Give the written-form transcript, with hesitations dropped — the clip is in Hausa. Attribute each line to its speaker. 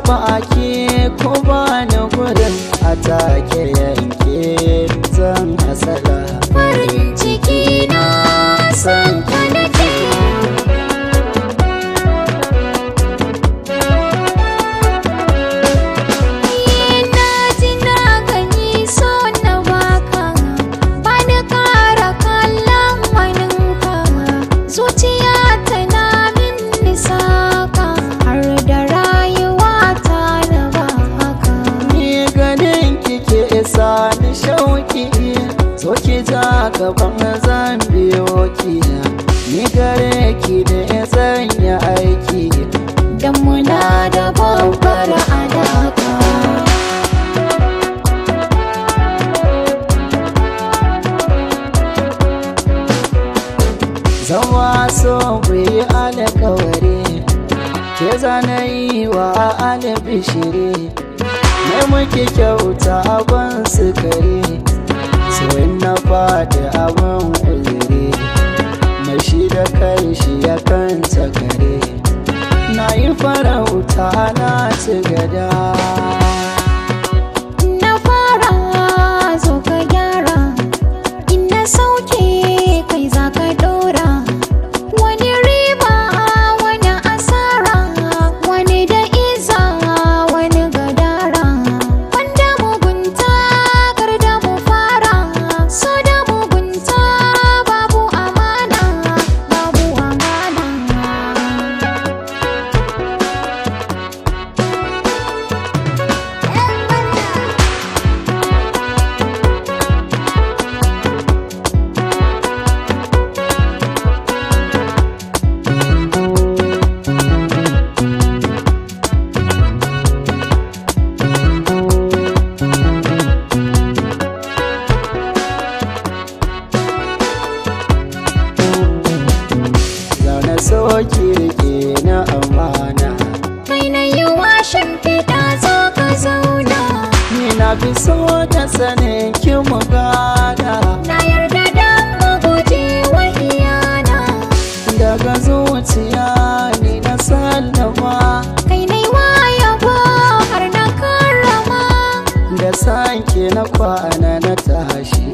Speaker 1: taba ki ko ba ni gurin a take yanke zan hasala.
Speaker 2: Farin ciki na san ka nake. Na ji na gani so na baka, ba ni kara kallon waninka. Zuciya tana min nisaka, har da rayuwa ta na baka.
Speaker 1: Ni ganin kike isa ni shauki, so ki ja gaban zan biyo ki. Ni gare ki da ya sanya aiki,
Speaker 2: Dan muna da babbar alaka.
Speaker 1: zama so bai alkawari, ke zana yi wa albishiri. Mai muke kyauta abin sukari, so in na fadi abin uzuri. Mashi da kai shi ya kan takare, na yi farauta na ci gada.
Speaker 2: Na fara zo ka gyara, in na sauke kai za ka dora. Wani riba wani asara, wani da iza wani gadara. Wanda mugunta kar da mu fara, so da mugunta babu amana, babu amana.
Speaker 1: Zaune so kirki na amana,
Speaker 2: Kai na yi washin fiɗa zo ka zauna.
Speaker 1: ni na fi so da sanin ki mu gana.
Speaker 2: Na yarda da maguji wa iyana.
Speaker 1: Daga zuciya ni na sallama,
Speaker 2: Kai na yi yabo har na karrama.
Speaker 1: da sanki na kwana na tashi.